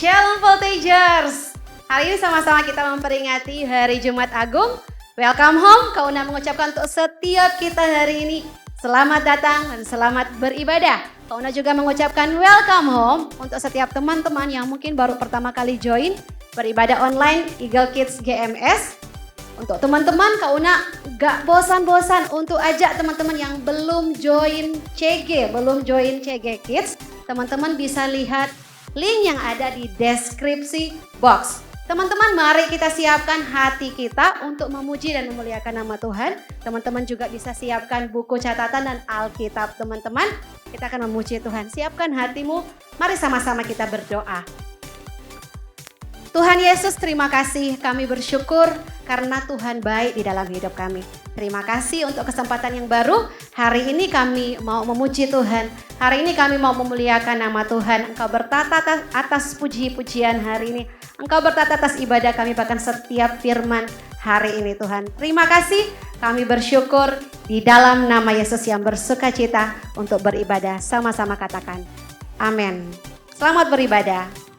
Shalom Voltagers. Hari ini sama-sama kita memperingati Hari Jumat Agung. Welcome home, Kauna mengucapkan untuk setiap kita hari ini selamat datang dan selamat beribadah. Kauna juga mengucapkan welcome home untuk setiap teman-teman yang mungkin baru pertama kali join beribadah online Eagle Kids GMS. Untuk teman-teman, Kauna gak bosan-bosan untuk ajak teman-teman yang belum join CG Kids. Teman-teman bisa lihat link yang ada di deskripsi box. Teman-teman, mari kita siapkan hati kita untuk memuji dan memuliakan nama Tuhan. Teman-teman juga bisa siapkan buku catatan dan Alkitab. Teman-teman, kita akan memuji Tuhan. Siapkan hatimu, mari sama-sama kita berdoa. Tuhan Yesus, terima kasih, kami bersyukur karena Tuhan baik di dalam hidup kami. Terima kasih untuk kesempatan yang baru. Hari ini kami mau memuji Tuhan. Hari ini kami mau memuliakan nama Tuhan. Engkau bertata atas puji-pujian hari ini. Engkau bertata atas ibadah kami, bahkan setiap firman hari ini Tuhan. Terima kasih, kami bersyukur di dalam nama Yesus yang bersukacita untuk beribadah. Sama-sama katakan, amin. Selamat beribadah.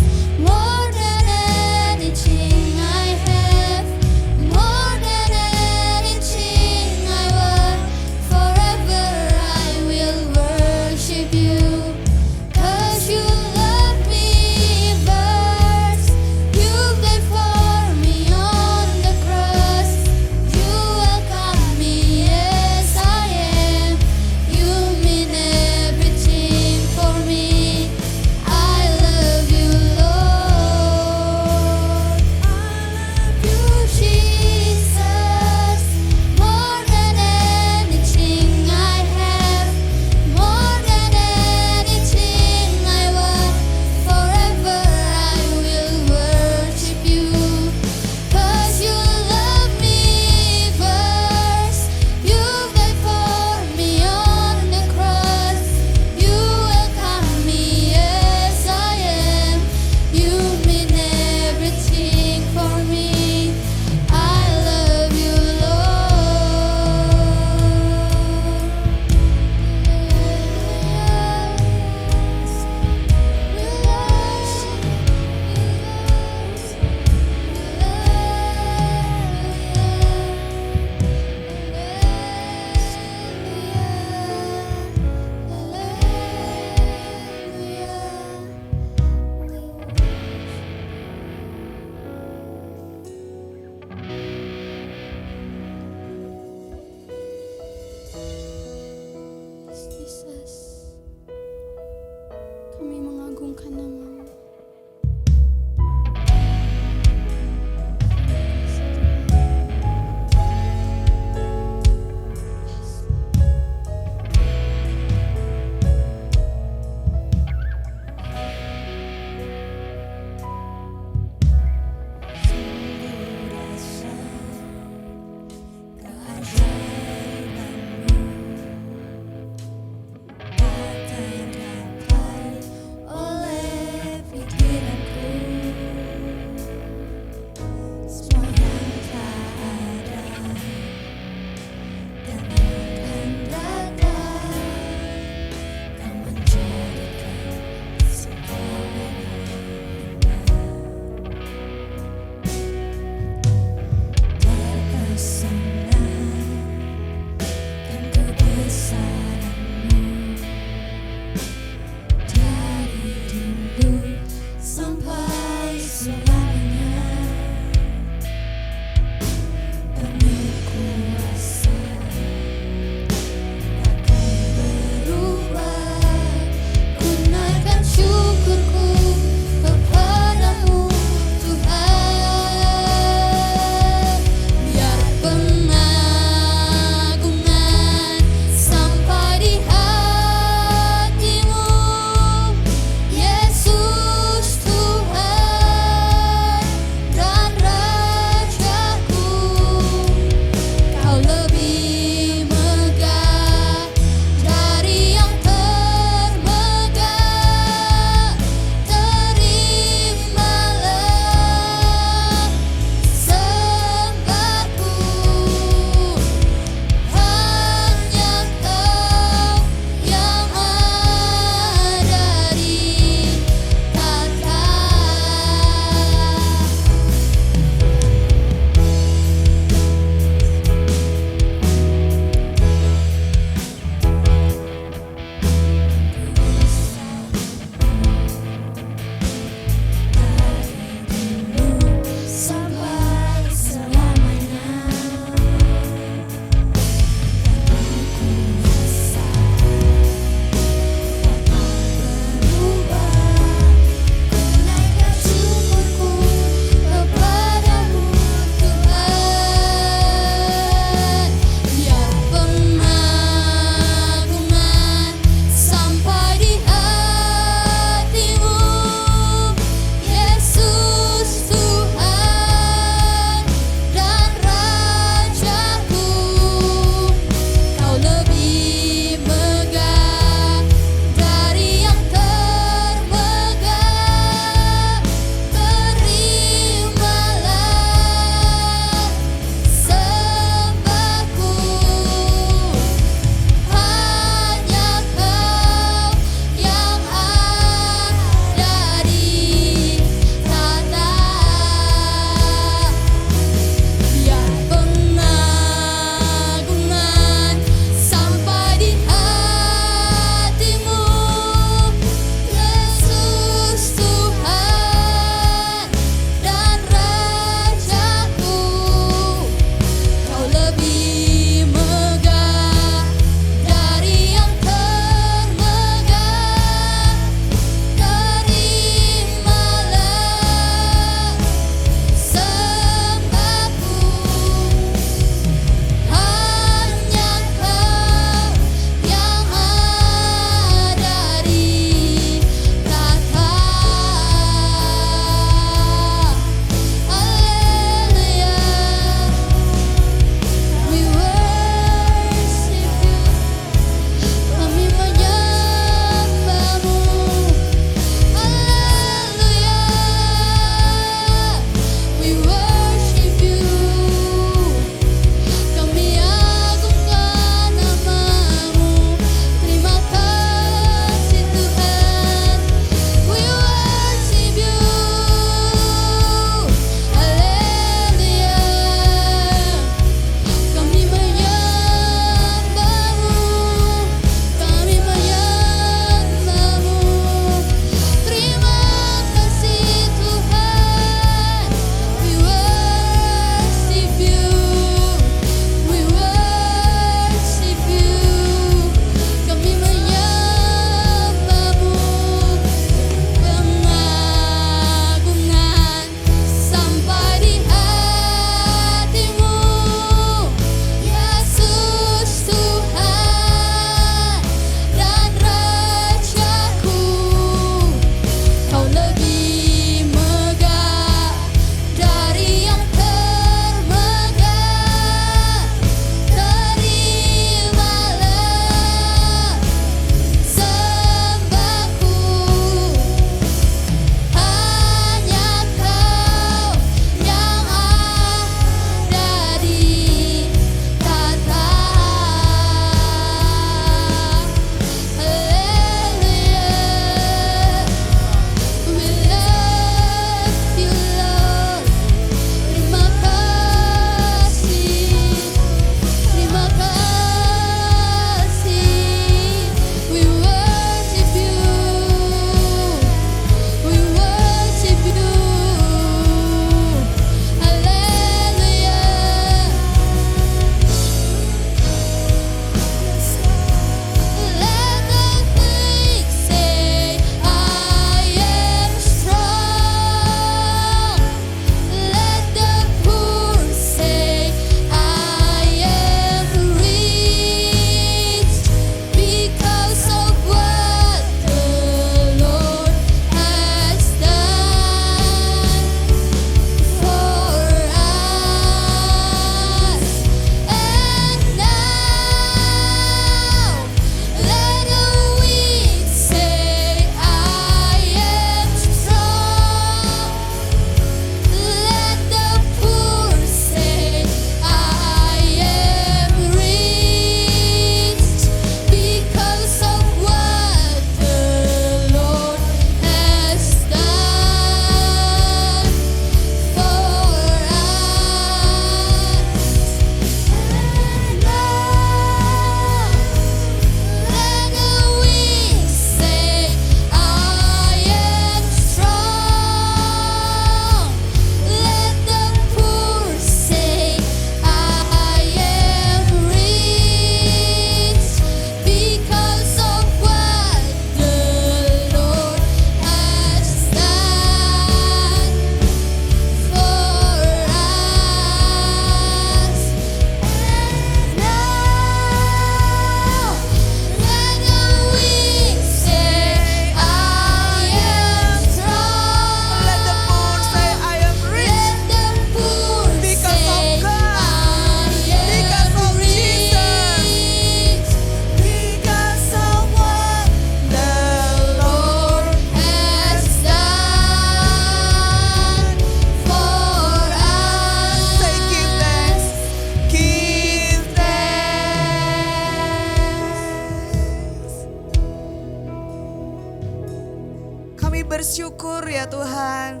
ya Tuhan.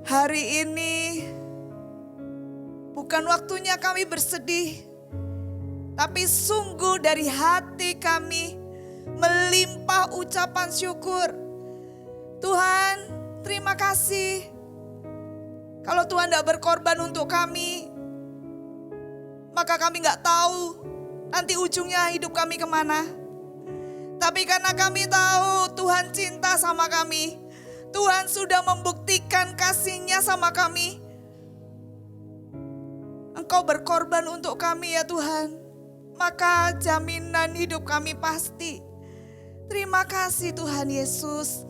Hari ini bukan waktunya kami bersedih, tapi sungguh dari hati kami melimpah ucapan syukur. Tuhan, terima kasih. Kalau Tuhan tidak berkorban untuk kami, maka kami nggak tahu nanti ujungnya hidup kami kemana. Tapi karena kami tahu Tuhan cinta sama kami, Tuhan sudah membuktikan kasih-Nya sama kami. Engkau berkorban untuk kami ya Tuhan, maka jaminan hidup kami pasti. Terima kasih Tuhan Yesus.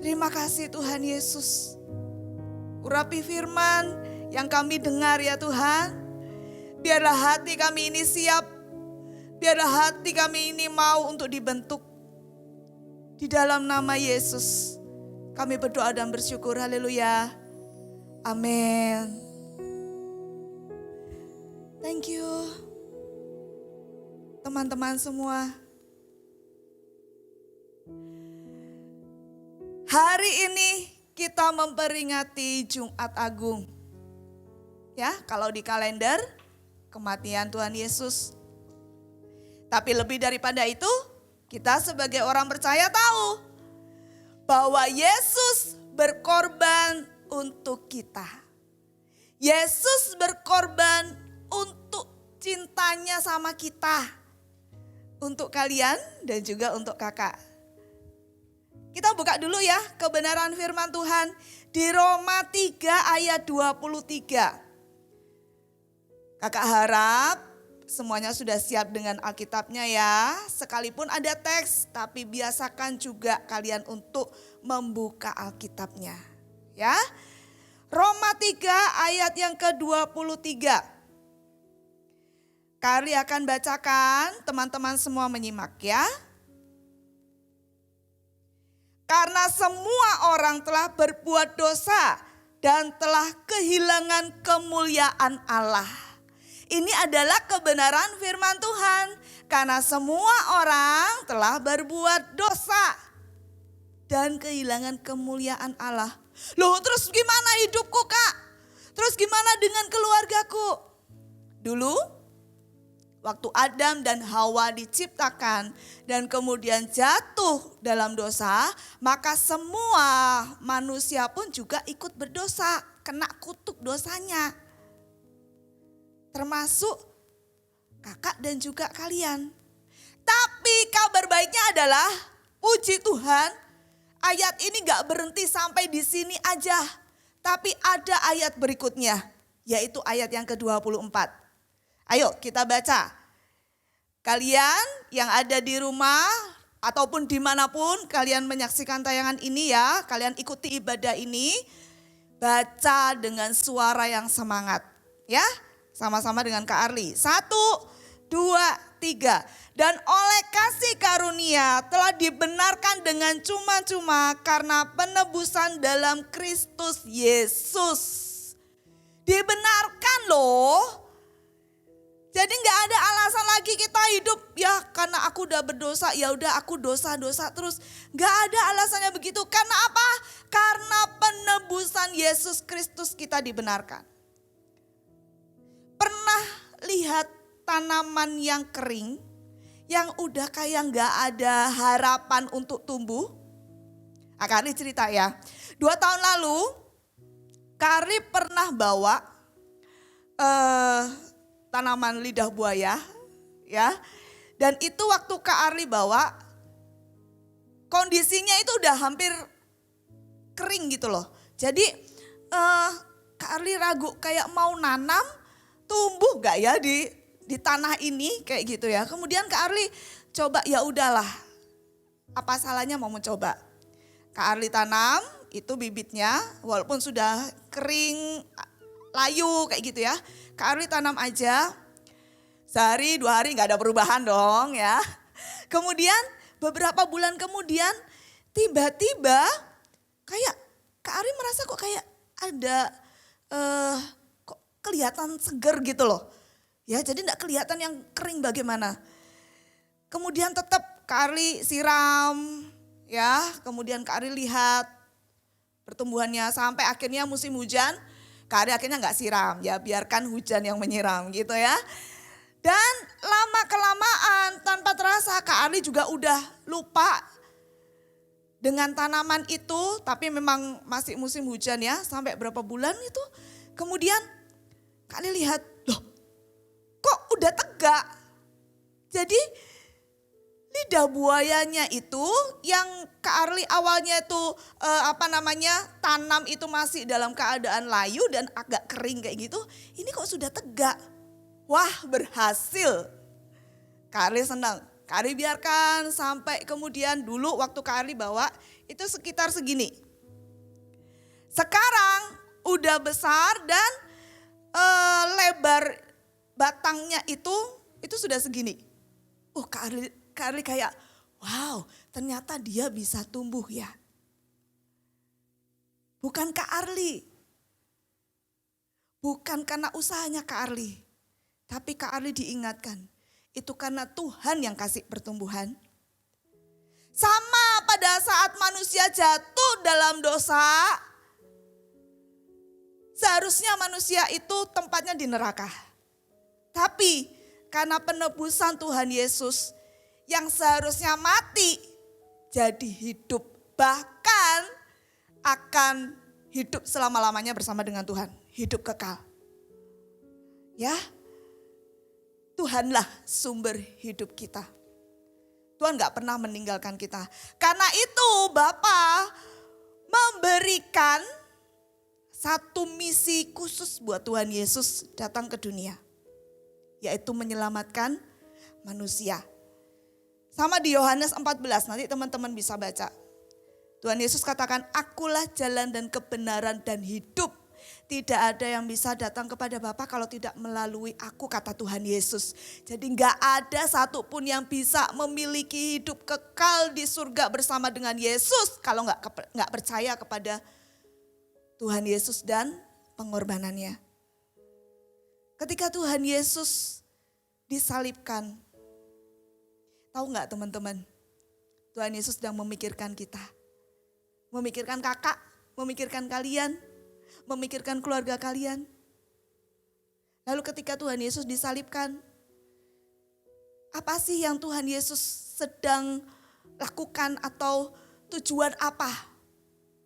Terima kasih Tuhan Yesus. Urapi firman yang kami dengar ya Tuhan. Biarlah hati kami ini siap. Biarlah hati kami ini mau untuk dibentuk. Di dalam nama Yesus kami berdoa dan bersyukur. Haleluya. Amin. Thank you. Teman-teman semua. Hari ini kita memperingati Jumat Agung. Ya, kalau di kalender kematian Tuhan Yesus. Tapi lebih daripada itu, kita sebagai orang percaya tahu bahwa Yesus berkorban untuk kita. Yesus berkorban untuk cintanya sama kita. Untuk kalian dan juga untuk kakak. Kita buka dulu ya kebenaran firman Tuhan di Roma 3 ayat 23. Kakak harap semuanya sudah siap dengan Alkitabnya ya. Sekalipun ada teks, tapi biasakan juga kalian untuk membuka Alkitabnya. Ya. Roma 3 ayat yang ke-23. Kari akan bacakan, teman-teman semua menyimak ya. Karena semua orang telah berbuat dosa dan telah kehilangan kemuliaan Allah. Ini adalah kebenaran firman Tuhan. Karena semua orang telah berbuat dosa dan kehilangan kemuliaan Allah. Loh, terus gimana hidupku, Kak? Terus gimana dengan keluargaku? Dulu waktu Adam dan Hawa diciptakan dan kemudian jatuh dalam dosa, maka semua manusia pun juga ikut berdosa, kena kutuk dosanya. Termasuk kakak dan juga kalian. Tapi kabar baiknya adalah, puji Tuhan, ayat ini gak berhenti sampai di sini aja. Tapi ada ayat berikutnya, yaitu ayat yang ke-24. Ayo kita baca. Kalian yang ada di rumah ataupun dimanapun kalian menyaksikan tayangan ini ya. Kalian ikuti ibadah ini. Baca dengan suara yang semangat. Ya, sama-sama dengan Kak Arli. 1, 2, 3. Dan oleh kasih karunia telah dibenarkan dengan cuma-cuma karena penebusan dalam Kristus Yesus. Dibenarkan loh. Jadi nggak ada alasan lagi kita hidup ya karena aku udah berdosa, ya udah aku dosa-dosa terus. Nggak ada alasannya begitu. Karena apa? Karena penebusan Yesus Kristus kita dibenarkan. Pernah lihat tanaman yang kering, yang udah kayak nggak ada harapan untuk tumbuh? Kak Arli cerita ya. 2 tahun lalu Kak Arli pernah bawa tanaman lidah buaya ya. Dan itu waktu Kak Arli bawa, kondisinya itu udah hampir kering gitu loh. Jadi Kak Arli ragu kayak mau nanam, tumbuh gak ya di tanah ini kayak gitu ya. Kemudian Kak Arli coba, ya udahlah, apa salahnya mau mencoba. Kak Arli tanam itu bibitnya walaupun sudah kering, layu kayak gitu ya. Kak Arli tanam aja, sehari 2 hari gak ada perubahan dong ya. Kemudian beberapa bulan kemudian tiba-tiba kayak Kak Arli merasa kok kayak ada kok kelihatan seger gitu loh. Ya jadi gak kelihatan yang kering bagaimana. Kemudian tetap Kak Arli siram ya. Kemudian Kak Ari lihat pertumbuhannya sampai akhirnya musim hujan, Kak Ari akhirnya nggak siram, ya biarkan hujan yang menyiram gitu ya. Dan lama kelamaan tanpa terasa Kak Ari juga udah lupa dengan tanaman itu, tapi memang masih musim hujan ya, sampai berapa bulan itu. Kemudian Kak Ari lihat, loh kok udah tegak. Jadi lidah buayanya itu yang Kak Arli awalnya itu tanam itu masih dalam keadaan layu dan agak kering kayak gitu. Ini kok sudah tegak. Wah berhasil. Kak Arli senang. Kak Arli biarkan sampai kemudian dulu waktu Kak Arli bawa itu sekitar segini. Sekarang udah besar dan lebar batangnya itu sudah segini. Kak Arli kayak wow ternyata dia bisa tumbuh ya. Bukan Kak Arli. Bukan karena usahanya Kak Arli. Tapi Kak Arli diingatkan. Itu karena Tuhan yang kasih pertumbuhan. Sama pada saat manusia jatuh dalam dosa. Seharusnya manusia itu tempatnya di neraka. Tapi karena penebusan Tuhan Yesus yang seharusnya mati jadi hidup. Bahkan akan hidup selama-lamanya bersama dengan Tuhan. Hidup kekal. Ya, Tuhanlah sumber hidup kita. Tuhan gak pernah meninggalkan kita. Karena itu Bapa memberikan satu misi khusus buat Tuhan Yesus datang ke dunia. Yaitu menyelamatkan manusia. Sama di Yohanes 14, nanti teman-teman bisa baca. Tuhan Yesus katakan, akulah jalan dan kebenaran dan hidup. Tidak ada yang bisa datang kepada Bapa kalau tidak melalui aku, kata Tuhan Yesus. Jadi gak ada satupun yang bisa memiliki hidup kekal di surga bersama dengan Yesus. Kalau gak percaya kepada Tuhan Yesus dan pengorbanannya. Ketika Tuhan Yesus disalibkan, tahu gak teman-teman? Tuhan Yesus sedang memikirkan kita. Memikirkan kakak, memikirkan kalian, memikirkan keluarga kalian. Lalu ketika Tuhan Yesus disalibkan, apa sih yang Tuhan Yesus sedang lakukan atau tujuan apa?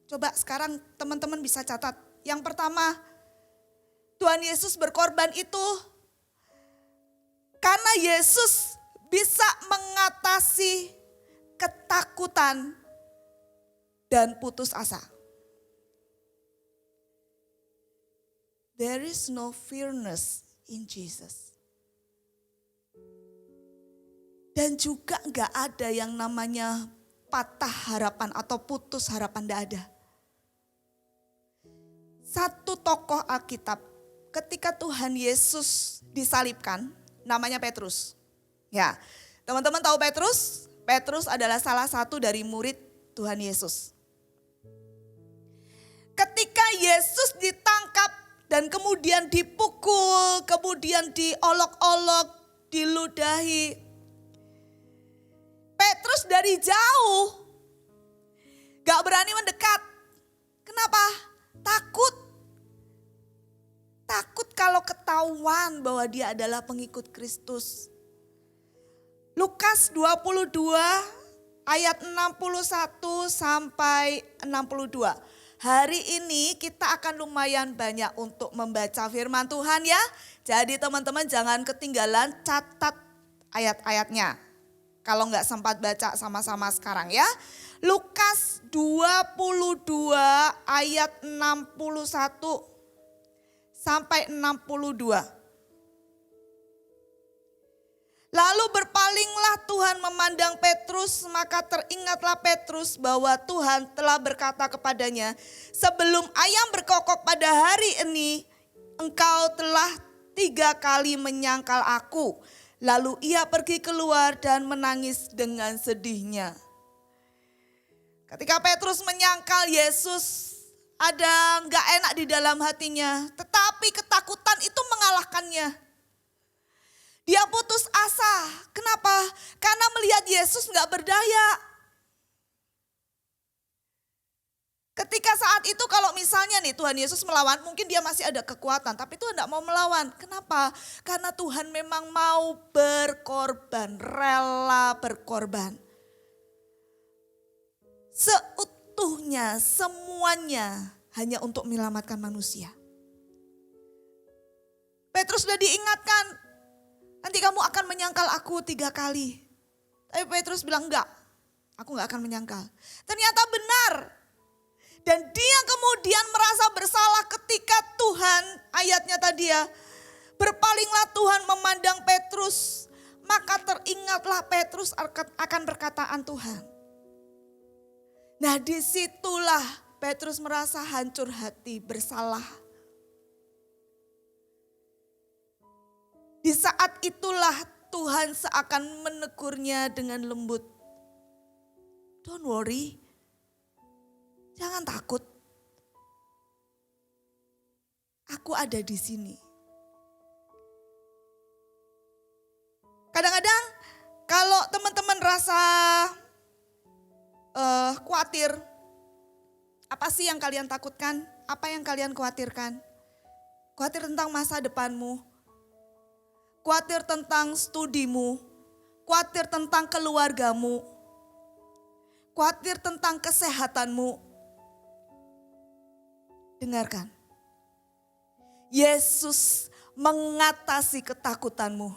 Coba sekarang teman-teman bisa catat. Yang pertama, Tuhan Yesus berkorban itu karena Yesus bisa mengatasi ketakutan dan putus asa. There is no fearness in Jesus. Dan juga gak ada yang namanya patah harapan atau putus harapan, gak ada. Satu tokoh Alkitab ketika Tuhan Yesus disalibkan namanya Petrus. Ya, teman-teman tahu Petrus? Petrus adalah salah satu dari murid Tuhan Yesus. Ketika Yesus ditangkap dan kemudian dipukul, kemudian diolok-olok, diludahi. Petrus dari jauh gak berani mendekat. Kenapa? Takut. Takut kalau ketahuan bahwa dia adalah pengikut Kristus. Lukas 22 ayat 61 sampai 62. Hari ini kita akan lumayan banyak untuk membaca firman Tuhan ya. Jadi teman-teman jangan ketinggalan, catat ayat-ayatnya. Kalau nggak sempat baca sama-sama sekarang ya. Lukas 22 ayat 61 sampai 62. Lalu berpalinglah Tuhan memandang Petrus, maka teringatlah Petrus bahwa Tuhan telah berkata kepadanya, sebelum ayam berkokok pada hari ini, engkau telah 3 kali menyangkal aku. Lalu ia pergi keluar dan menangis dengan sedihnya. Ketika Petrus menyangkal Yesus, ada gak enak di dalam hatinya, tetapi ketakutan itu mengalahkannya. Dia putus asa. Kenapa? Karena melihat Yesus gak berdaya. Ketika saat itu kalau misalnya nih Tuhan Yesus melawan, mungkin dia masih ada kekuatan. Tapi Tuhan tidak mau melawan. Kenapa? Karena Tuhan memang mau berkorban, rela berkorban. Seutuhnya, semuanya hanya untuk menyelamatkan manusia. Petrus sudah diingatkan, nanti kamu akan menyangkal aku 3 kali. Tapi Petrus bilang enggak, aku enggak akan menyangkal. Ternyata benar. Dan dia kemudian merasa bersalah ketika Tuhan, ayatnya tadi ya, berpalinglah Tuhan memandang Petrus, maka teringatlah Petrus akan perkataan Tuhan. Nah disitulah Petrus merasa hancur hati, bersalah. Di saat itulah Tuhan seakan menegurnya dengan lembut. Don't worry, jangan takut. Aku ada di sini. Kadang-kadang kalau teman-teman rasa khawatir, apa sih yang kalian takutkan? Apa yang kalian khawatirkan? Khawatir tentang masa depanmu, khawatir tentang studimu, khawatir tentang keluargamu, khawatir tentang kesehatanmu. Dengarkan, Yesus mengatasi ketakutanmu.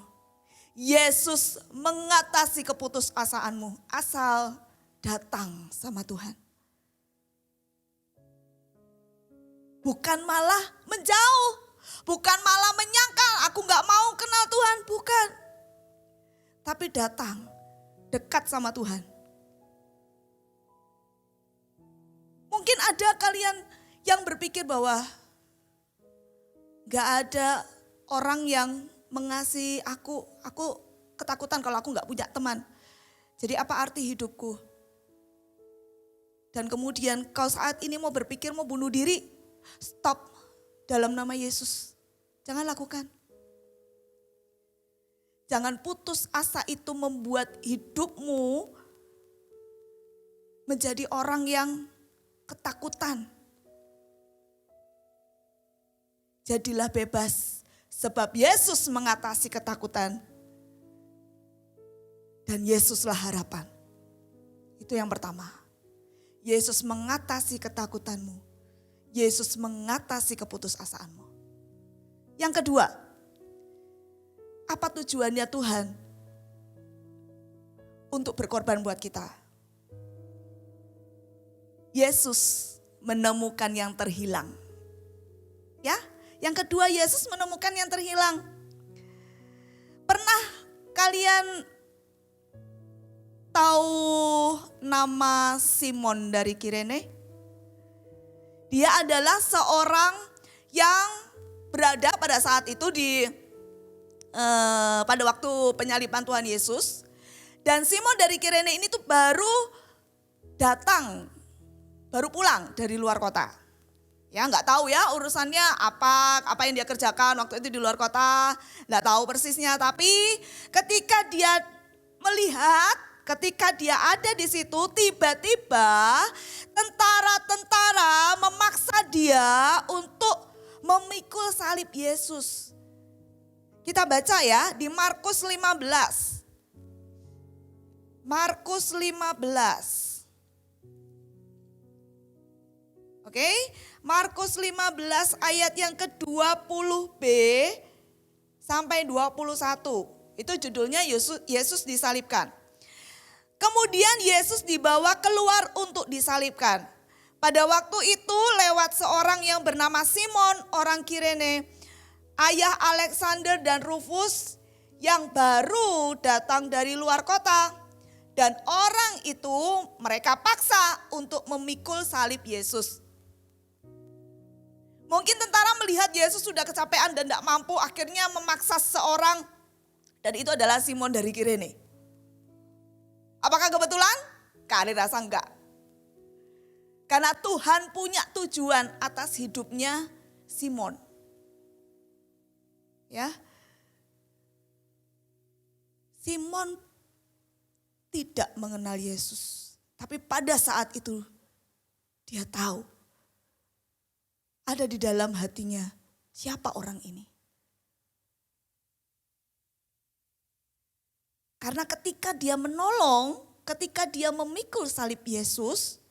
Yesus mengatasi keputusasaanmu. Asal datang sama Tuhan. Bukan malah menjauh. Bukan malah menyangkal, aku gak mau kenal Tuhan. Bukan. Tapi datang, dekat sama Tuhan. Mungkin ada kalian yang berpikir bahwa gak ada orang yang mengasihi aku ketakutan kalau aku gak punya teman. Jadi apa arti hidupku? Dan kemudian kau saat ini mau berpikir mau bunuh diri, stop dalam nama Yesus. Jangan lakukan. Jangan putus asa itu membuat hidupmu menjadi orang yang ketakutan. Jadilah bebas sebab Yesus mengatasi ketakutan. Dan Yesuslah harapan. Itu yang pertama. Yesus mengatasi ketakutanmu. Yesus mengatasi keputusasaanmu. Yang kedua, apa tujuannya Tuhan untuk berkorban buat kita? Yesus menemukan yang terhilang. Ya, yang kedua Yesus menemukan yang terhilang. Pernah kalian tahu nama Simon dari Kirene? Dia adalah seorang yang berada pada saat itu pada waktu penyaliban Tuhan Yesus. Dan Simon dari Kirene ini tuh baru pulang dari luar kota. Ya nggak tahu ya urusannya apa yang dia kerjakan waktu itu di luar kota. Nggak tahu persisnya, tapi ketika dia ada di situ, tiba-tiba tentara-tentara memaksa dia untuk memikul salib Yesus. Kita baca ya di Markus 15. Markus 15. Oke, Markus 15 ayat yang ke-20b sampai 21. Itu judulnya Yesus disalibkan. Kemudian Yesus dibawa keluar untuk disalibkan. Pada waktu itu lewat seorang yang bernama Simon orang Kirene, ayah Alexander dan Rufus yang baru datang dari luar kota. Dan orang itu mereka paksa untuk memikul salib Yesus. Mungkin tentara melihat Yesus sudah kecapean dan tidak mampu, akhirnya memaksa seorang, dan itu adalah Simon dari Kirene. Apakah kebetulan? Kali rasa enggak. Karena Tuhan punya tujuan atas hidupnya Simon. Ya. Simon tidak mengenal Yesus. Tapi pada saat itu Dia tahu ada di dalam hatinya siapa orang ini. Karena ketika dia menolong, ketika dia memikul salib Yesus,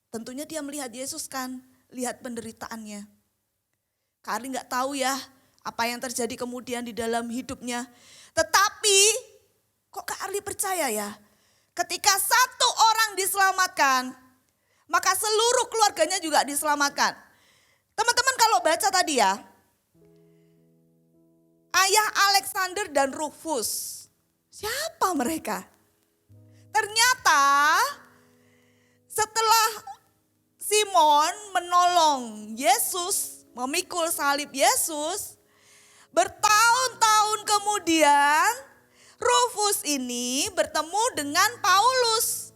tentunya dia melihat Yesus kan, lihat penderitaannya. Kak Arli gak tahu ya apa yang terjadi kemudian di dalam hidupnya. Tetapi kok Kak Arli percaya ya, ketika satu orang diselamatkan, maka seluruh keluarganya juga diselamatkan. Teman-teman kalau baca tadi ya, ayah Alexander dan Rufus, siapa mereka? Ternyata setelah Simon menolong Yesus, memikul salib Yesus, bertahun-tahun kemudian Rufus ini bertemu dengan Paulus.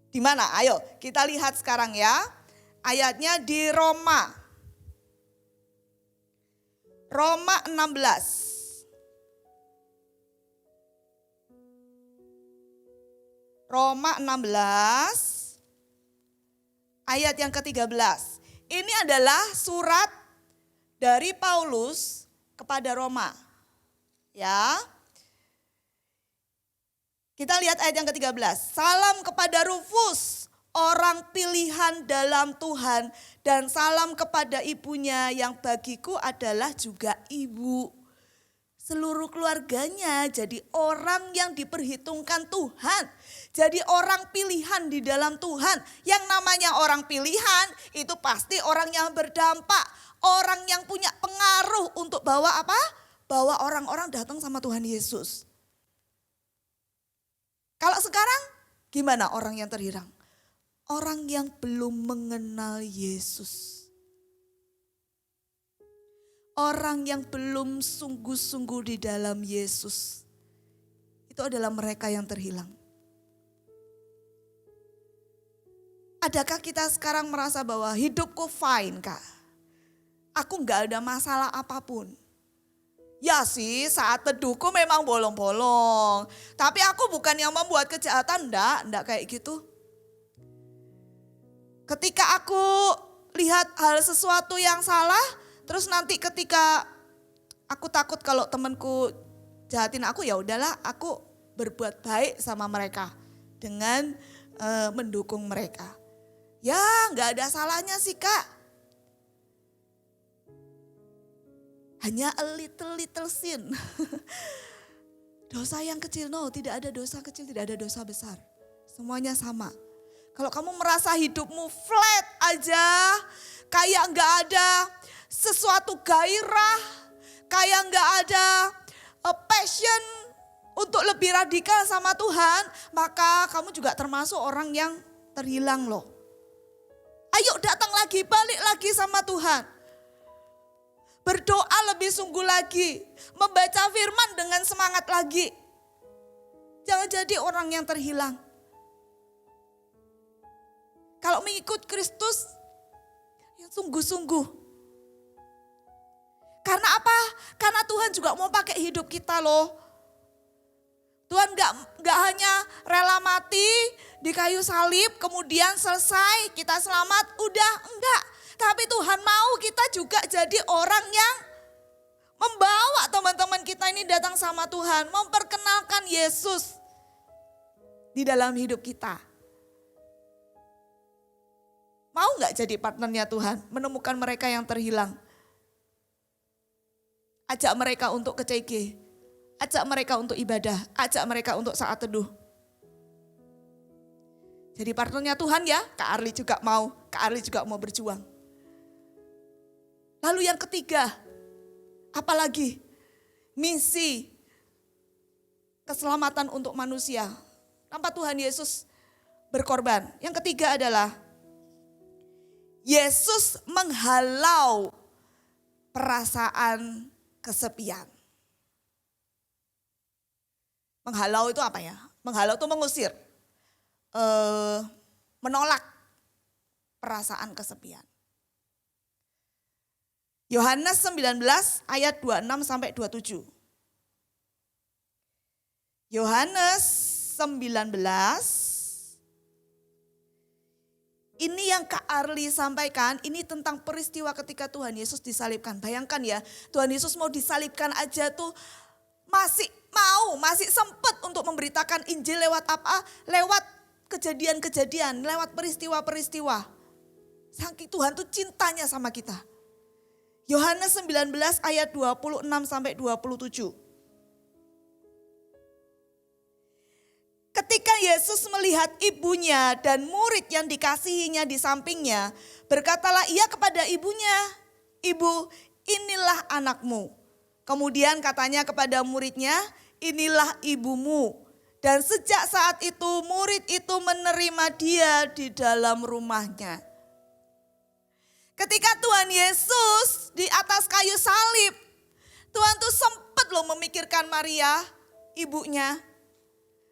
Di mana? Ayo kita lihat sekarang ya. Ayatnya di Roma. Roma 16. Roma 16 ayat yang ke-13. Ini adalah surat dari Paulus kepada Roma. Ya. Kita lihat ayat yang ke-13. Salam kepada Rufus, orang pilihan dalam Tuhan, dan salam kepada ibunya yang bagiku adalah juga ibu. Seluruh keluarganya jadi orang yang diperhitungkan Tuhan. Jadi orang pilihan di dalam Tuhan. Yang namanya orang pilihan itu pasti orang yang berdampak. Orang yang punya pengaruh untuk bawa apa? Bawa orang-orang datang sama Tuhan Yesus. Kalau sekarang gimana orang yang terhilang? Orang yang belum mengenal Yesus. Orang yang belum sungguh-sungguh di dalam Yesus. Itu adalah mereka yang terhilang. Adakah kita sekarang merasa bahwa hidupku fine Kak? Aku gak ada masalah apapun. Ya sih saat teduhku memang bolong-bolong. Tapi aku bukan yang membuat kejahatan, enggak kayak gitu. Ketika aku lihat hal sesuatu yang salah, terus nanti ketika aku takut kalau temanku jahatin aku, ya udahlah aku berbuat baik sama mereka dengan mendukung mereka. Ya nggak ada salahnya sih Kak. Hanya a little sin. Dosa yang kecil, no, tidak ada dosa kecil, tidak ada dosa besar. Semuanya sama. Kalau kamu merasa hidupmu flat aja, kayak nggak ada sesuatu gairah, kayak nggak ada passion untuk lebih radikal sama Tuhan, maka kamu juga termasuk orang yang terhilang loh. Ayo datang lagi, balik lagi sama Tuhan. Berdoa lebih sungguh lagi, membaca firman dengan semangat lagi. Jangan jadi orang yang terhilang. Kalau mengikut Kristus, yang sungguh-sungguh. Karena apa? Karena Tuhan juga mau pakai hidup kita loh. Tuhan gak hanya rela mati di kayu salib, kemudian selesai, kita selamat, udah, enggak. Tapi Tuhan mau kita juga jadi orang yang membawa teman-teman kita ini datang sama Tuhan. Memperkenalkan Yesus di dalam hidup kita. Mau gak jadi partnernya Tuhan? Menemukan mereka yang terhilang. Ajak mereka untuk ke CG. Ajak mereka untuk ibadah. Ajak mereka untuk saat teduh. Jadi partnernya Tuhan ya, Kak Arli juga mau. Kak Arli juga mau berjuang. Lalu yang ketiga, apalagi misi keselamatan untuk manusia. Tanpa Tuhan Yesus berkorban. Yang ketiga adalah Yesus menghalau perasaan kesepian. Menghalau itu apa ya? Menghalau itu mengusir, menolak perasaan kesepian. Yohanes 19 ayat 26 sampai 27. Yohanes 19 Ini yang Kak Arli sampaikan, ini tentang peristiwa ketika Tuhan Yesus disalibkan. Bayangkan ya, Tuhan Yesus mau disalibkan aja tuh masih sempat untuk memberitakan Injil lewat apa? Lewat kejadian-kejadian, lewat peristiwa-peristiwa. Saking Tuhan tuh cintanya sama kita. Yohanes 19 ayat 26 sampai 27. Ketika Yesus melihat ibunya dan murid yang dikasihinya di sampingnya, berkatalah ia kepada ibunya, "Ibu, inilah anakmu." Kemudian katanya kepada muridnya, "Inilah ibumu." Dan sejak saat itu murid itu menerima dia di dalam rumahnya. Ketika Tuhan Yesus di atas kayu salib, Tuhan tuh sempat loh memikirkan Maria, ibunya.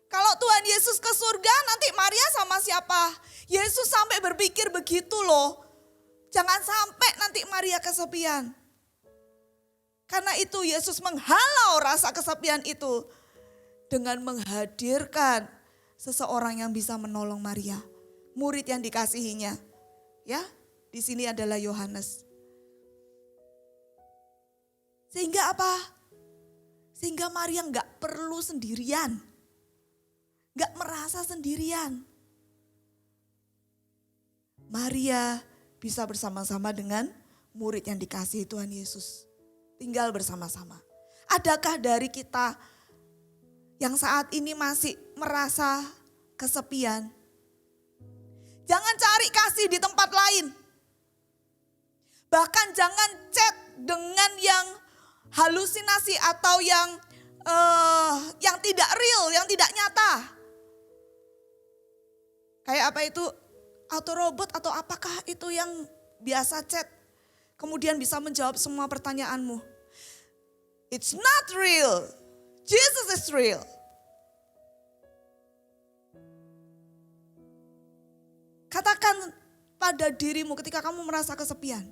Kalau Tuhan Yesus ke surga nanti Maria sama siapa? Yesus sampai berpikir begitu loh. Jangan sampai nanti Maria kesepian. Karena itu Yesus menghalau rasa kesepian itu dengan menghadirkan seseorang yang bisa menolong Maria, murid yang dikasihinya. Ya, di sini adalah Yohanes. Sehingga apa? Sehingga Maria nggak perlu sendirian, nggak merasa sendirian. Maria bisa bersama-sama dengan murid yang dikasihi Tuhan Yesus. Tinggal bersama-sama. Adakah dari kita yang saat ini masih merasa kesepian? Jangan cari kasih di tempat lain. Bahkan jangan chat dengan yang halusinasi atau yang tidak real, yang tidak nyata. Kayak apa itu? Autorobot atau apakah itu yang biasa chat? Kemudian bisa menjawab semua pertanyaanmu. It's not real. Jesus is real. Katakan pada dirimu ketika kamu merasa kesepian.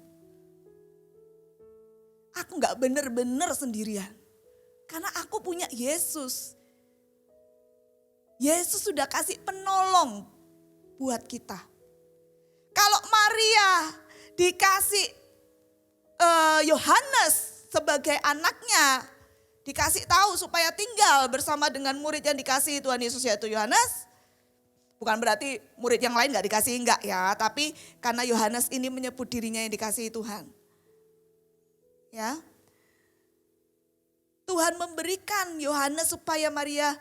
Aku gak benar-benar sendirian. Karena aku punya Yesus. Yesus sudah kasih penolong buat kita. Kalau Maria dikasih Yohanes sebagai anaknya, dikasih tahu supaya tinggal bersama dengan murid yang dikasihi Tuhan Yesus yaitu Yohanes. Bukan berarti murid yang lain gak dikasihi, enggak ya. Tapi karena Yohanes ini menyebut dirinya yang dikasihi Tuhan. Ya, Tuhan memberikan Yohanes supaya Maria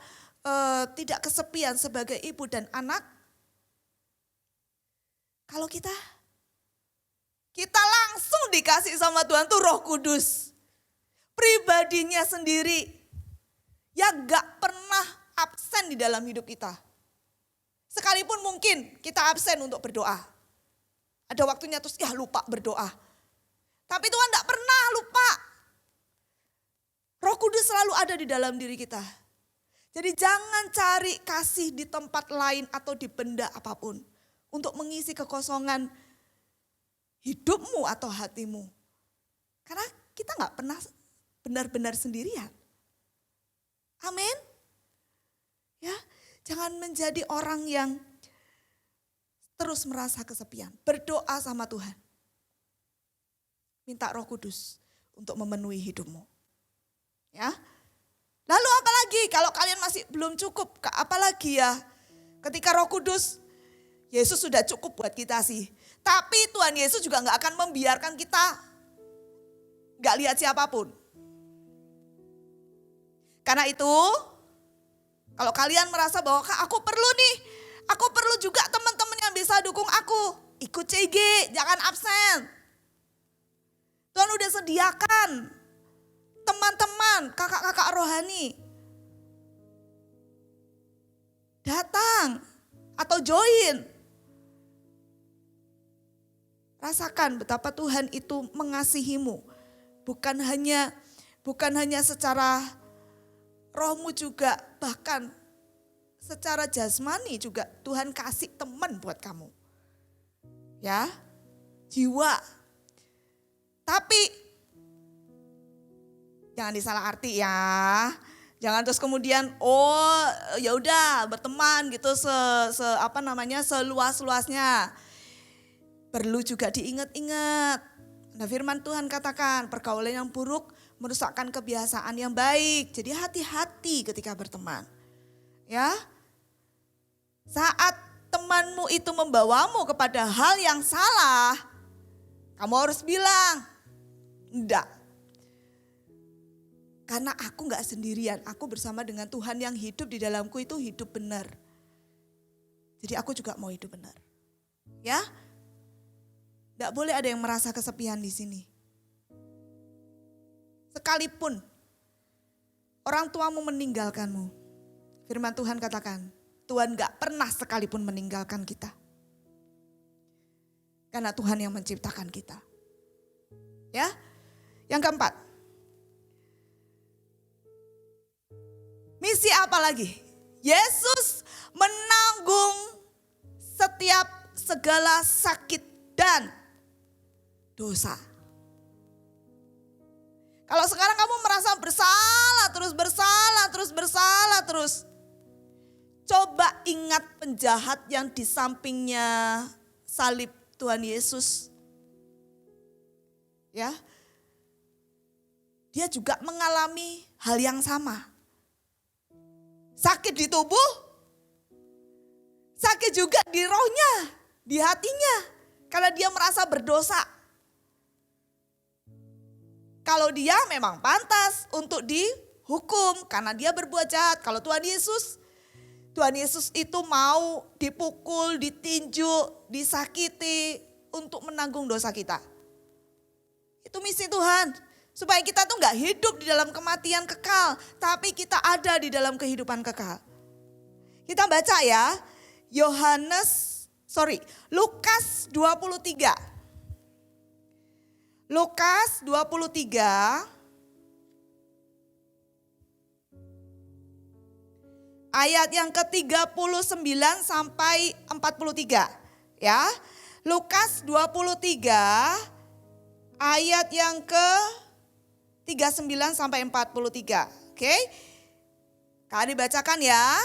tidak kesepian sebagai ibu dan anak. Kalau kita langsung dikasih sama Tuhan tuh Roh Kudus. Pribadinya sendiri yang gak pernah absen di dalam hidup kita. Sekalipun mungkin kita absen untuk berdoa. Ada waktunya terus lupa berdoa. Tapi Tuhan gak pernah lupa. Roh Kudus selalu ada di dalam diri kita. Jadi jangan cari kasih di tempat lain atau di benda apapun. Untuk mengisi kekosongan hidupmu atau hatimu. Karena kita gak pernah benar-benar sendirian. Amin. Ya, jangan menjadi orang yang terus merasa kesepian. Berdoa sama Tuhan. Minta Roh Kudus untuk memenuhi hidupmu. Ya. Lalu apalagi kalau kalian masih belum cukup, apalagi ya ketika Roh Kudus, Yesus sudah cukup buat kita sih. Tapi Tuhan Yesus juga gak akan membiarkan kita gak lihat siapapun. Karena itu kalau kalian merasa bahwa aku perlu nih, aku perlu juga teman-teman yang bisa dukung aku. Ikut CG, jangan absen. Tuhan udah sediakan teman-teman, kakak-kakak rohani. Datang atau join. Rasakan betapa Tuhan itu mengasihimu. Bukan hanya secara rohmu juga, bahkan secara jasmani juga Tuhan kasih teman buat kamu. Ya, jiwa. Tapi jangan disalah arti ya. Jangan terus kemudian ya udah berteman gitu seluas-luasnya. perlu juga diingat-ingat. Nah, firman Tuhan katakan pergaulan yang buruk merusakkan kebiasaan yang baik. Jadi hati-hati ketika berteman. Ya. Saat temanmu itu membawamu kepada hal yang salah, kamu harus bilang, enggak. Karena aku enggak sendirian, aku bersama dengan Tuhan yang hidup di dalamku itu hidup benar. Jadi aku juga mau hidup benar. Ya. Enggak boleh ada yang merasa kesepian di sini. Sekalipun orang tuamu meninggalkanmu, firman Tuhan katakan, Tuhan gak pernah sekalipun meninggalkan kita. Karena Tuhan yang menciptakan kita. Ya. Yang keempat. Misi apa lagi? Yesus menanggung setiap segala sakit dan dosa. Kalau sekarang kamu merasa bersalah terus. Coba ingat penjahat yang di sampingnya salib Tuhan Yesus. Ya. Dia juga mengalami hal yang sama. Sakit di tubuh, sakit juga di rohnya, di hatinya. Karena dia merasa berdosa. Kalau dia memang pantas untuk dihukum karena dia berbuat jahat. Kalau Tuhan Yesus itu mau dipukul, ditinju, disakiti untuk menanggung dosa kita. Itu misi Tuhan. Supaya kita tuh gak hidup di dalam kematian kekal. Tapi kita ada di dalam kehidupan kekal. Kita baca ya. Lukas 23. Lukas 23. Ayat yang ke-39 sampai 43. Ya. Lukas 23 ayat yang ke-39 sampai 43. Oke. Kali bacakan ya.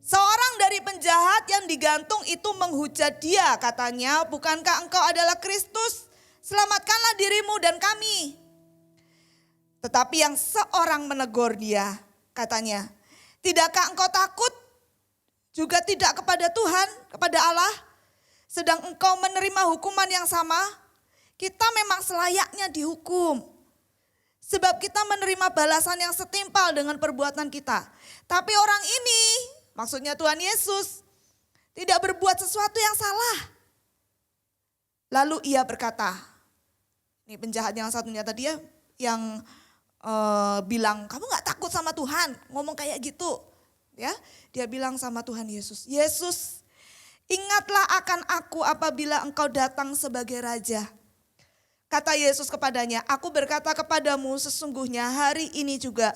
Seorang dari penjahat yang digantung itu menghujat dia, katanya, "Bukankah engkau adalah Kristus? Selamatkanlah dirimu dan kami." Tetapi yang seorang menegur dia, katanya, "Tidakkah engkau takut juga tidak kepada Tuhan, kepada Allah? Sedang engkau menerima hukuman yang sama? Kita memang selayaknya dihukum. Sebab kita menerima balasan yang setimpal dengan perbuatan kita. Tapi orang ini," maksudnya Tuhan Yesus, "tidak berbuat sesuatu yang salah." Lalu ia berkata, ini penjahat yang satunya tadi ya, yang bilang, "Kamu gak takut sama Tuhan?" Ngomong kayak gitu. Ya, dia bilang sama Tuhan Yesus, "Yesus, ingatlah akan aku apabila engkau datang sebagai raja." Kata Yesus kepadanya, "Aku berkata kepadamu, sesungguhnya hari ini juga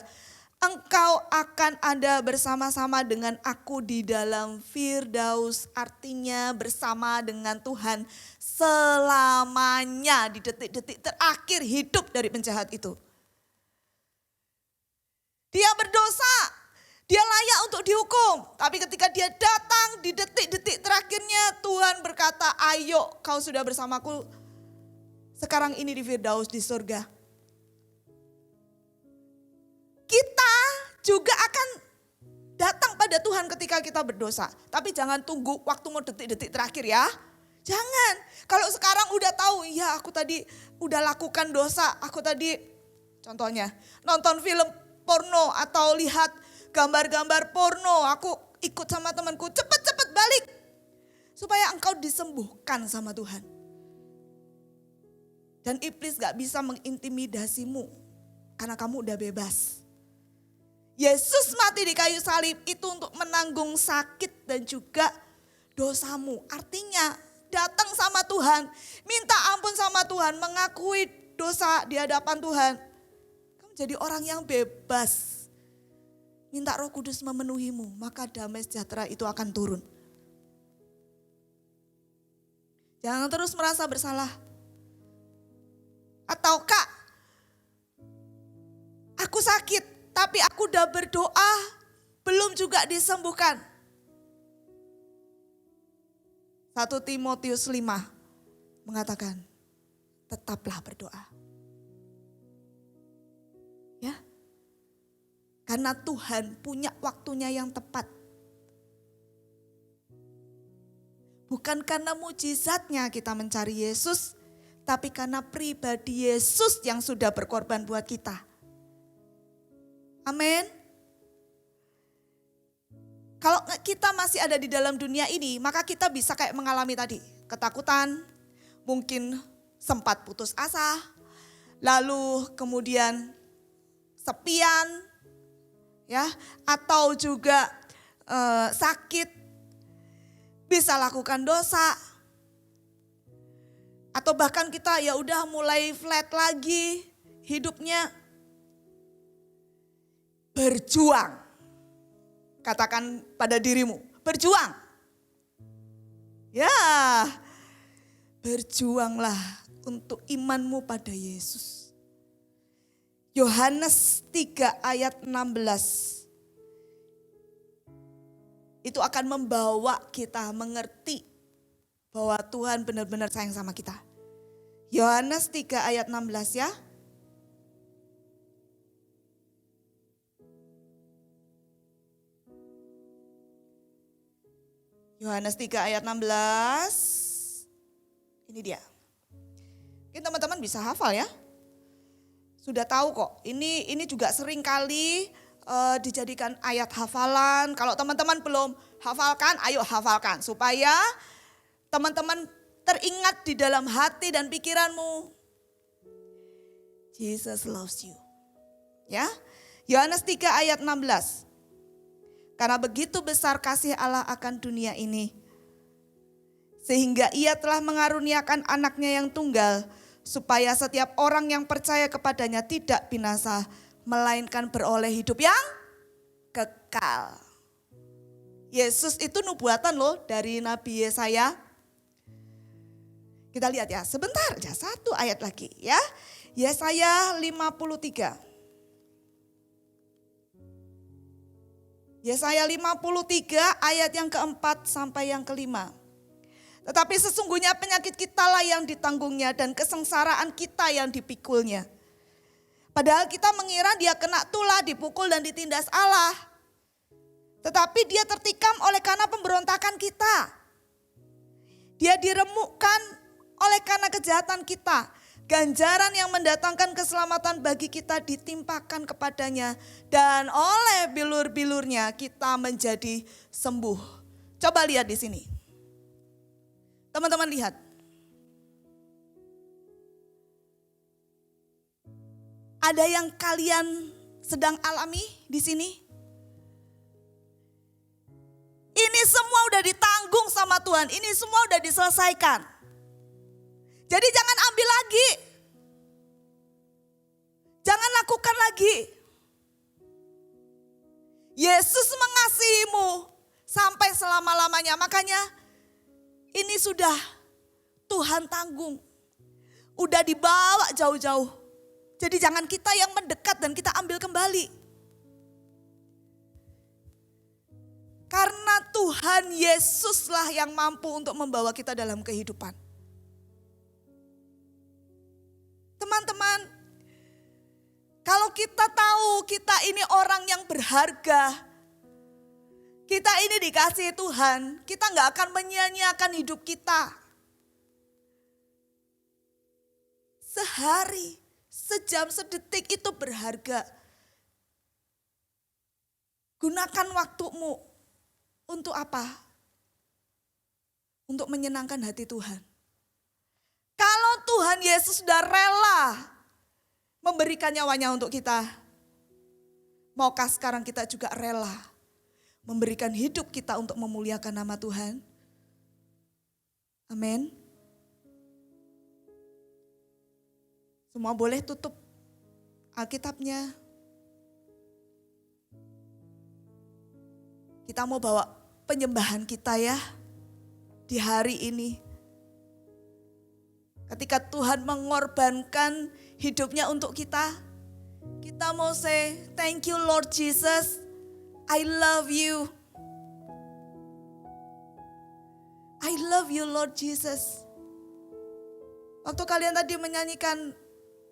engkau akan ada bersama-sama dengan aku di dalam Firdaus." Artinya bersama dengan Tuhan selamanya di detik-detik terakhir hidup dari penjahat itu. Dia berdosa, dia layak untuk dihukum. Tapi ketika dia datang di detik-detik terakhirnya, Tuhan berkata, "Ayo, kau sudah bersamaku sekarang ini di Firdaus, di surga." Kita juga akan datang pada Tuhan ketika kita berdosa. Tapi jangan tunggu waktu mau detik-detik terakhir ya. Jangan. Kalau sekarang udah tahu, ya aku tadi udah lakukan dosa. Aku tadi contohnya nonton film porno atau lihat gambar-gambar porno. Aku ikut sama temanku, cepet-cepet balik. Supaya engkau disembuhkan sama Tuhan. Dan iblis gak bisa mengintimidasimu karena kamu udah bebas. Yesus mati di kayu salib itu untuk menanggung sakit dan juga dosamu. Artinya datang sama Tuhan, minta ampun sama Tuhan, mengakui dosa di hadapan Tuhan. Kamu jadi orang yang bebas. Minta Roh Kudus memenuhimu, maka damai sejahtera itu akan turun. Jangan terus merasa bersalah. Atau, "Kak, aku sakit, tapi aku udah berdoa, belum juga disembuhkan." 1 Timotius 5 mengatakan, tetaplah berdoa. Ya. Karena Tuhan punya waktunya yang tepat. Bukan karena mujizatnya kita mencari Yesus, tapi karena pribadi Yesus yang sudah berkorban buat kita. Amin. Kalau kita masih ada di dalam dunia ini, maka kita bisa kayak mengalami tadi, ketakutan, mungkin sempat putus asa, lalu kemudian sepian, ya, atau juga sakit, bisa lakukan dosa, atau bahkan kita ya udah mulai flat lagi hidupnya. Berjuang, katakan pada dirimu, berjuang. Ya, berjuanglah untuk imanmu pada Yesus. Yohanes 3 ayat 16. Itu akan membawa kita mengerti bahwa Tuhan benar-benar sayang sama kita. Yohanes 3 ayat 16 ya. Yohanes 3 ayat 16. Ini dia. Mungkin teman-teman bisa hafal ya. Sudah tahu kok. Ini juga sering kali dijadikan ayat hafalan. Kalau teman-teman belum hafalkan, ayo hafalkan. Supaya teman-teman teringat di dalam hati dan pikiranmu. Jesus loves you. Ya, Yohanes 3 ayat 16. Karena begitu besar kasih Allah akan dunia ini. Sehingga ia telah mengaruniakan anaknya yang tunggal. Supaya setiap orang yang percaya kepadanya tidak binasa, melainkan beroleh hidup yang kekal. Yesus itu nubuatan loh dari Nabi Yesaya. Kita lihat ya, sebentar aja, satu ayat lagi ya. Yesaya 53. Yesaya 53 ayat yang keempat sampai yang kelima. Tetapi sesungguhnya penyakit kitalah yang ditanggungnya dan kesengsaraan kita yang dipikulnya. Padahal kita mengira dia kena tulah, dipukul dan ditindas Allah. Tetapi dia tertikam oleh karena pemberontakan kita. Dia diremukkan oleh karena kejahatan kita. Ganjaran yang mendatangkan keselamatan bagi kita ditimpakan kepadanya. Dan oleh bilur-bilurnya kita menjadi sembuh. Coba lihat di sini. Teman-teman lihat. Ada yang kalian sedang alami di sini? Ini semua udah ditanggung sama Tuhan. Ini semua udah diselesaikan. Jadi jangan ambil lagi. Jangan lakukan lagi. Yesus mengasihimu sampai selama-lamanya. Makanya ini sudah Tuhan tanggung. Udah dibawa jauh-jauh. Jadi jangan kita yang mendekat dan kita ambil kembali. Karena Tuhan Yesuslah yang mampu untuk membawa kita dalam kehidupan. Teman-teman, kalau kita tahu kita ini orang yang berharga, kita ini dikasihi Tuhan, kita gak akan menyia-nyiakan hidup kita. Sehari, sejam, sedetik itu berharga. Gunakan waktumu untuk apa? Untuk menyenangkan hati Tuhan. Kalau Tuhan Yesus sudah rela memberikan nyawanya untuk kita, maukah sekarang kita juga rela memberikan hidup kita untuk memuliakan nama Tuhan? Amin. Semua boleh tutup Alkitabnya. Kita mau bawa penyembahan kita ya di hari ini. Ketika Tuhan mengorbankan hidupnya untuk kita, kita mau say, thank you Lord Jesus, I love you. I love you Lord Jesus. Waktu kalian tadi menyanyikan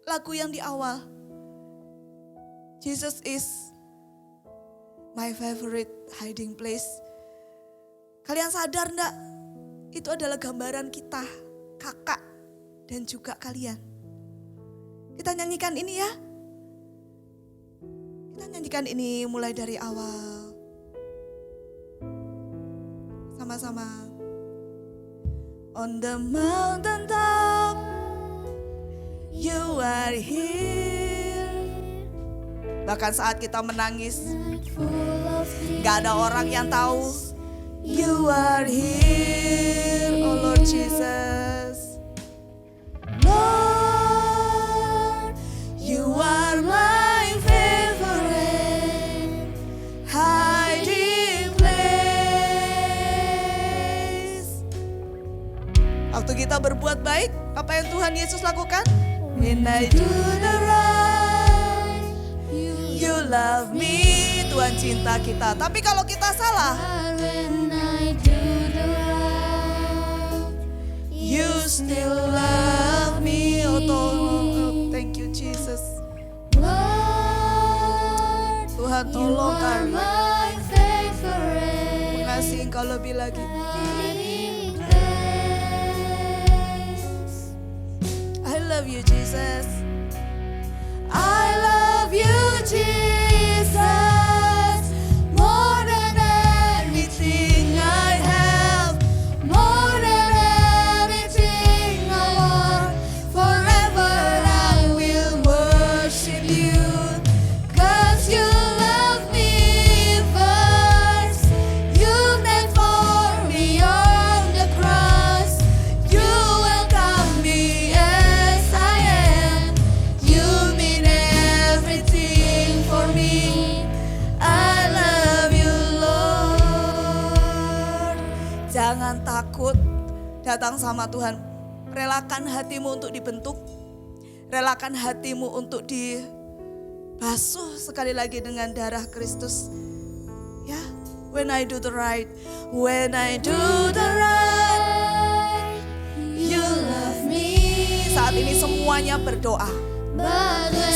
lagu yang di awal, Jesus is my favorite hiding place. Kalian sadar enggak? Itu adalah gambaran kita, kakak dan juga kalian. Kita nyanyikan ini ya. Kita nyanyikan ini mulai dari awal. Sama-sama. On the mountain top, you are here. Bahkan saat kita menangis, gak ada orang yang tahu. You are here, oh Lord Jesus. Lord, you are my favorite hiding place. Waktu kita berbuat baik, apa yang Tuhan Yesus lakukan? When I do the right, you love me. Tuhan cinta kita. Tapi kalau kita salah, you still love me. Oh, thank you Jesus. Tuhan tolong kami mengasihi Engkau lebih lagi. I love you Jesus. I love you Jesus. More than anything I have. More than anything I want. Forever I will worship you. 'Cause you love me first. You died for me on the cross. You welcome me as I am. You mean everything for me. I love you Lord. Jangan takut datang sama Tuhan. Relakan hatimu untuk dibentuk. Relakan hatimu untuk dibasuh sekali lagi dengan darah Kristus. Ya, when I do the right, when I do the right, you love me. Saat ini semuanya berdoa.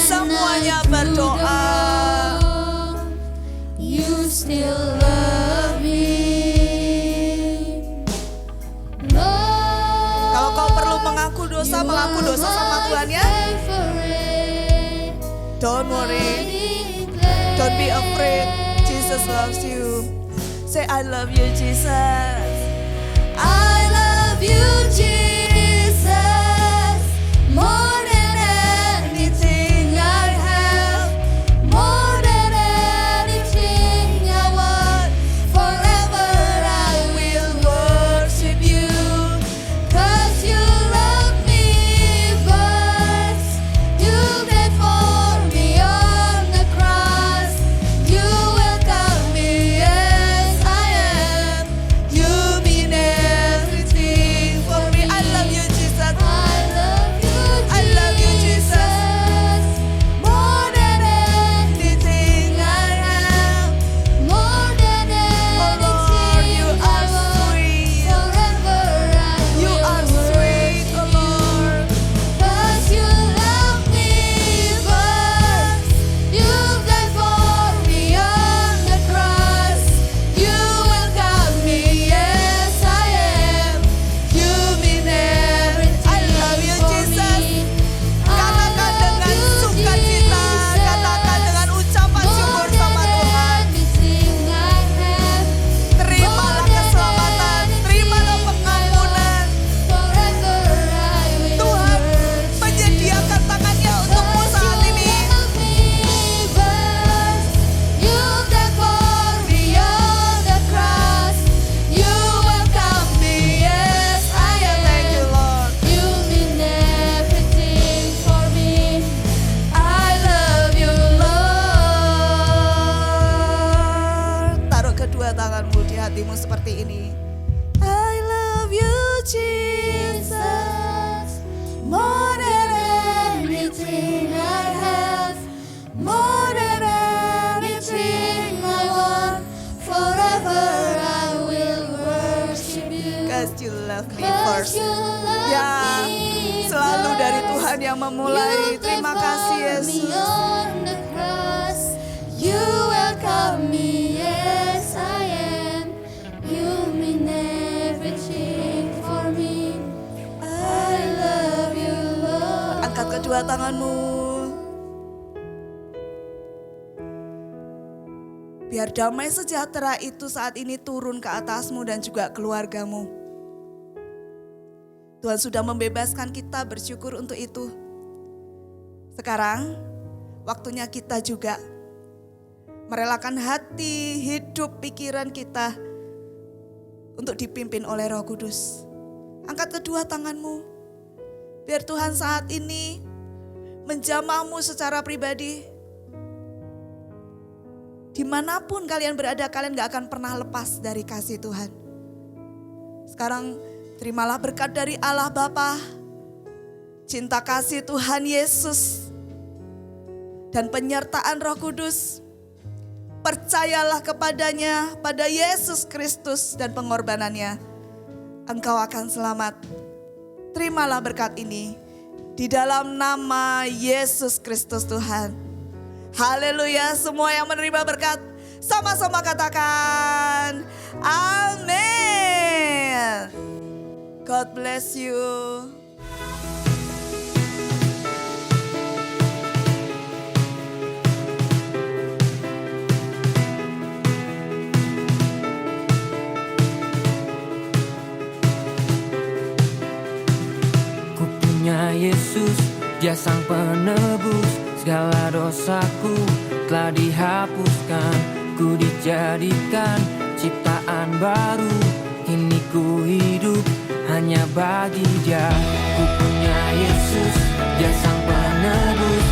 Semuanya berdoa. You still love me. Kalau kau perlu mengaku dosa sama Tuhan ya. Don't worry. Don't be afraid. Jesus loves you. Say I love you Jesus. I love you Jesus. More than anything I have. More than anything I want. Forever I will worship you. 'Cause you love me first. You died for me on the cross. You welcome me as I am. You mean everything for me. I love me first. Ya, selalu dari Tuhan yang memulai. Terima kasih Yesus. You welcome me as I am. You mean everything for me. I love you, Lord. Angkat kedua tanganmu. Biar damai sejahtera itu saat ini turun ke atasmu dan juga keluargamu. Tuhan sudah membebaskan kita, bersyukur untuk itu. Sekarang waktunya kita juga merelakan hati, hidup, pikiran kita untuk dipimpin oleh Roh Kudus. Angkat kedua tanganmu. Biar Tuhan saat ini menjamahmu secara pribadi. Dimanapun kalian berada, kalian gak akan pernah lepas dari kasih Tuhan. Sekarang terimalah berkat dari Allah Bapa, cinta kasih Tuhan Yesus, dan penyertaan Roh Kudus. Percayalah kepadanya, pada Yesus Kristus dan pengorbanannya. Engkau akan selamat. Terimalah berkat ini di dalam nama Yesus Kristus Tuhan. Haleluya, semua yang menerima berkat sama-sama katakan amin. God bless you. Ku punya Yesus, Dia sang penebus. Segala dosaku telah dihapuskan. Ku dijadikan ciptaan baru. Kini ku hidup hanya bagi Dia. Ku punya Yesus, Dia sang penebus.